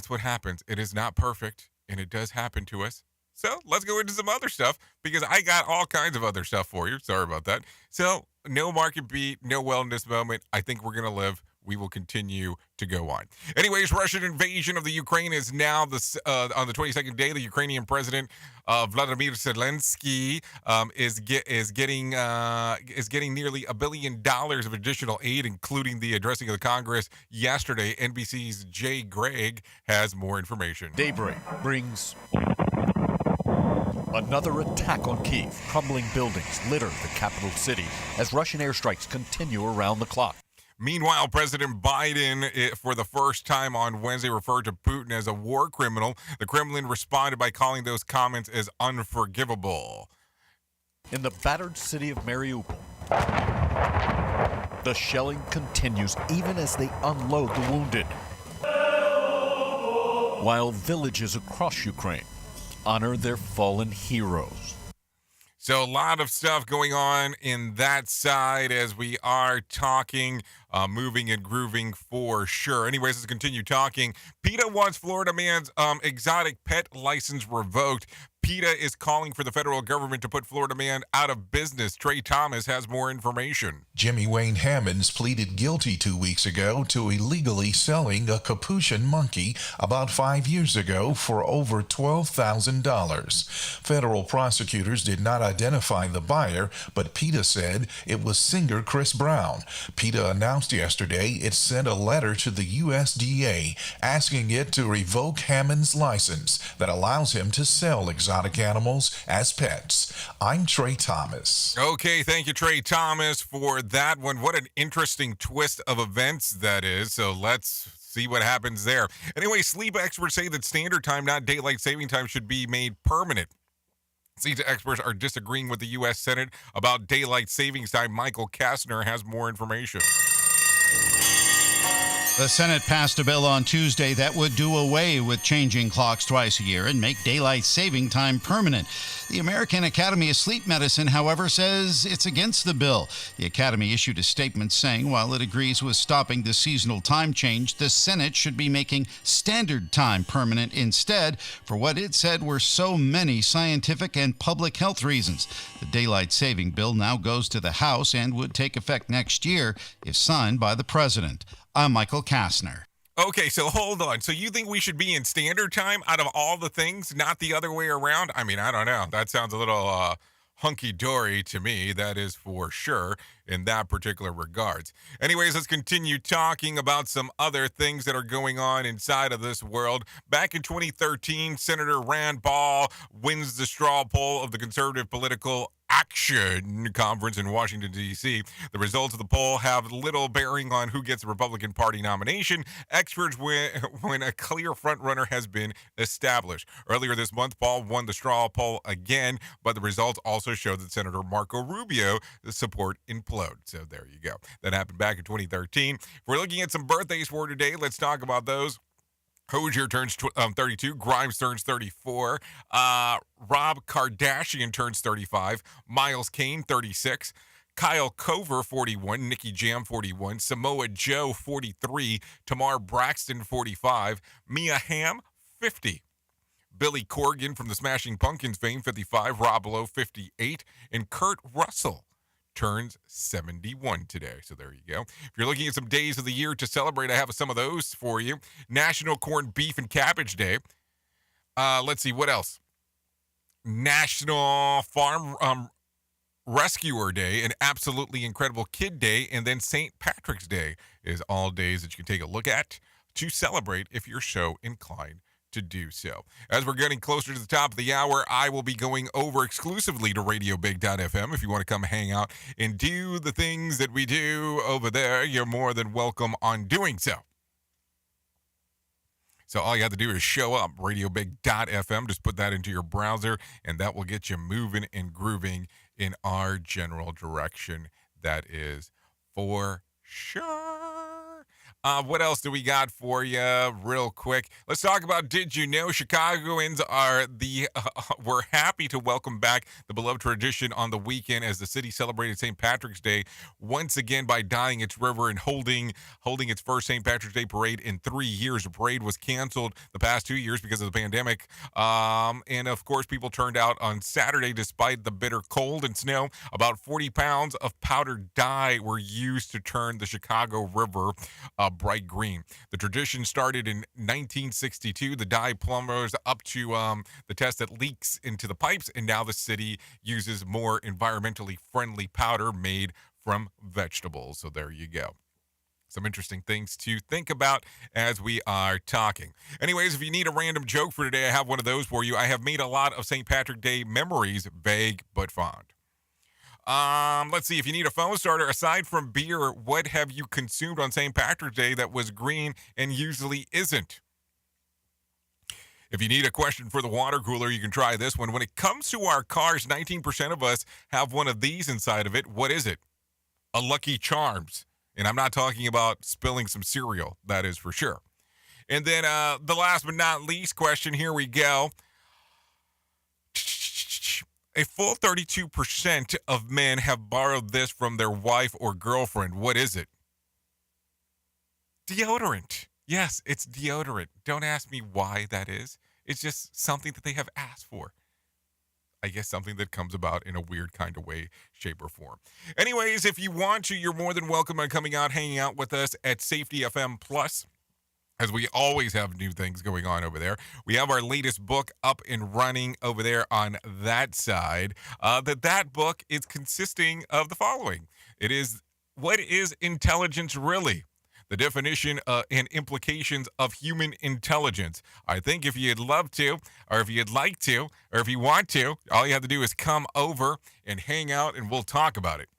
what happens. It is not perfect, and it does happen to us. So let's go into some other stuff, because I got all kinds of other stuff for you. Sorry about that. So no Market Beat, no wellness moment. I think we're going to live. We will continue to go on. Anyways, Russian invasion of the Ukraine is now on the 22nd day. The Ukrainian president Vladimir Zelensky is getting nearly $1 billion of additional aid, including the addressing of the Congress yesterday. NBC's Jay Gregg has more information. Daybreak brings another attack on Kyiv. Crumbling buildings litter the capital city as Russian airstrikes continue around the clock. Meanwhile, President Biden, for the first time on Wednesday, referred to Putin as a war criminal. The Kremlin responded by calling those comments as unforgivable. in the battered city of Mariupol. The shelling continues even as they unload the wounded. While villages across Ukraine honor their fallen heroes. So a lot of stuff going on in that side as we are talking, moving and grooving for sure. Anyways, let's continue talking. Peta wants Florida man's exotic pet license revoked. Peta is calling for the federal government to put Florida man out of business. Trey Thomas has more information. Jimmy Wayne Hammonds pleaded guilty 2 weeks ago to illegally selling a Capuchin monkey about 5 years ago for over $12,000. Federal prosecutors did not identify the buyer, but Peta said it was singer Chris Brown. Peta announced yesterday it sent a letter to the USDA asking it to revoke Hammond's license that allows him to sell exotic animals as pets. I'm Trey Thomas. Okay, thank you, Trey Thomas, for that one. What an interesting twist of events that is. So let's see what happens there. Anyway, sleep experts say that standard time, not daylight saving time, should be made permanent. Sleep experts are disagreeing with the U.S. Senate about daylight savings time. Michael Kastner has more information. The Senate passed a bill on Tuesday that would do away with changing clocks twice a year and make daylight saving time permanent. The American Academy of Sleep Medicine, however, says it's against the bill. The Academy issued a statement saying while it agrees with stopping the seasonal time change, the Senate should be making standard time permanent instead for what it said were so many scientific and public health reasons. The daylight saving bill now goes to the House and would take effect next year if signed by the president. I'm Michael Kastner. Okay, so hold on. So you think we should be in standard time out of all the things, not the other way around? I mean, I don't know. That sounds a little hunky-dory to me, that is for sure, in that particular regards. Anyways, let's continue talking about some other things that are going on inside of this world. Back in 2013, Senator Rand Paul wins the straw poll of the Conservative Political Action Conference in Washington, D.C. The results of the poll have little bearing on who gets the Republican Party nomination. Experts when a clear frontrunner has been established. Earlier this month, Paul won the straw poll again, but the results also showed that Senator Marco Rubio's support imploded. So there you go. That happened back in 2013. If we're looking at some birthdays for today, let's talk about those. Hozier turns 32. Grimes turns 34. Rob Kardashian turns 35. Miles Kane, 36. Kyle Cover, 41. Nicky Jam, 41. Samoa Joe, 43. Tamar Braxton, 45. Mia Hamm, 50. Billy Corgan from the Smashing Pumpkins fame, 55. Rob Lowe, 58. And Kurt Russell turns 71 today. So there you go. If you're looking at some days of the year to celebrate, I have some of those for you. National Corned Beef and Cabbage Day. Let's see, what else? National Farm Rescuer Day, an absolutely incredible Kid Day, and then St. Patrick's Day is all days that you can take a look at to celebrate if you're so inclined to do so. As we're getting closer to the top of the hour, I will be going over exclusively to RadioBig.fm. If you want to come hang out and do the things that we do over there, you're more than welcome on doing so. So all you have to do is show up, RadioBig.fm. Just put that into your browser, and that will get you moving and grooving in our general direction. That is for sure. What else do we got for you real quick? Let's talk about Did You Know? Chicagoans are we're happy to welcome back the beloved tradition on the weekend as the city celebrated St. Patrick's Day once again by dyeing its river and holding its first St. Patrick's Day parade in 3 years. The parade was canceled the past 2 years because of the pandemic. And of course, people turned out on Saturday despite the bitter cold and snow. About 40 pounds of powdered dye were used to turn the Chicago River bright green. The tradition started in 1962. The dye plumbers up to the test that leaks into the pipes, and now the city uses more environmentally friendly powder made from vegetables. So there you go. Some interesting things to think about as we are talking. Anyways, if you need a random joke for today, I have one of those for you. I have made a lot of St. Patrick's Day memories vague but fond. Let's see. If you need a phone starter, aside from beer, what have you consumed on St. Patrick's Day that was green and usually isn't? If you need a question for the water cooler, you can try this one. When it comes to our cars, 19% of us have one of these inside of it. What is it? A Lucky Charms. And I'm not talking about spilling some cereal. That is for sure. And then the last but not least question, here we go. A full 32% of men have borrowed this from their wife or girlfriend. What is it? Deodorant. Yes, it's deodorant. Don't ask me why that is. It's just something that they have asked for. I guess something that comes about in a weird kind of way, shape, or form. Anyways, if you want to, you're more than welcome on coming out, hanging out with us at Safety FM Plus, as we always have new things going on over there. We have our latest book up and running over there on that side. That book is consisting of the following. It is, what is intelligence really? The definition and implications of human intelligence. I think if you'd love to, or if you'd like to, or if you want to, all you have to do is come over and hang out and we'll talk about it.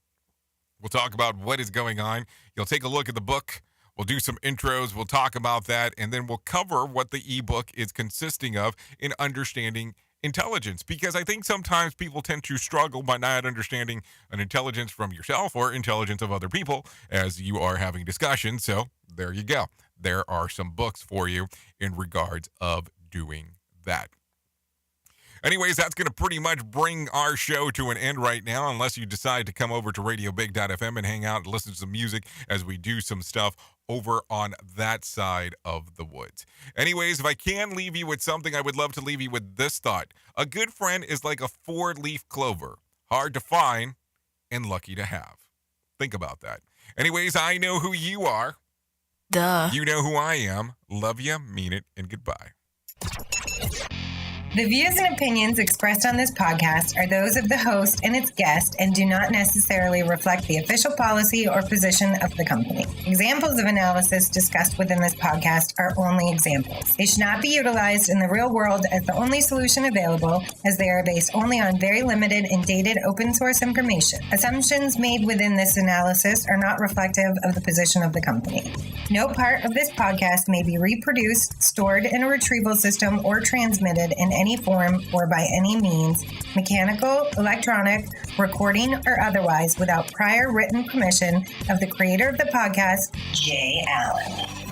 We'll talk about what is going on. You'll take a look at the book. We'll do some intros. We'll talk about that. And then we'll cover what the ebook is consisting of in understanding intelligence, because I think sometimes people tend to struggle by not understanding an intelligence from yourself or intelligence of other people as you are having discussions. So there you go. There are some books for you in regards of doing that. Anyways, that's going to pretty much bring our show to an end right now, unless you decide to come over to radiobig.fm and hang out and listen to some music as we do some stuff over on that side of the woods. Anyways, if I can leave you with something, I would love to leave you with this thought. A good friend is like a 4-leaf clover, hard to find and lucky to have. Think about that. Anyways, I know who you are. Duh. You know who I am. Love you, mean it, and goodbye. The views and opinions expressed on this podcast are those of the host and its guest and do not necessarily reflect the official policy or position of the company. Examples of analysis discussed within this podcast are only examples. They should not be utilized in the real world as the only solution available, as they are based only on very limited and dated open source information. Assumptions made within this analysis are not reflective of the position of the company. No part of this podcast may be reproduced, stored in a retrieval system, or transmitted in any form or by any means, mechanical, electronic, recording, or otherwise, without prior written permission of the creator of the podcast, Jay Allen.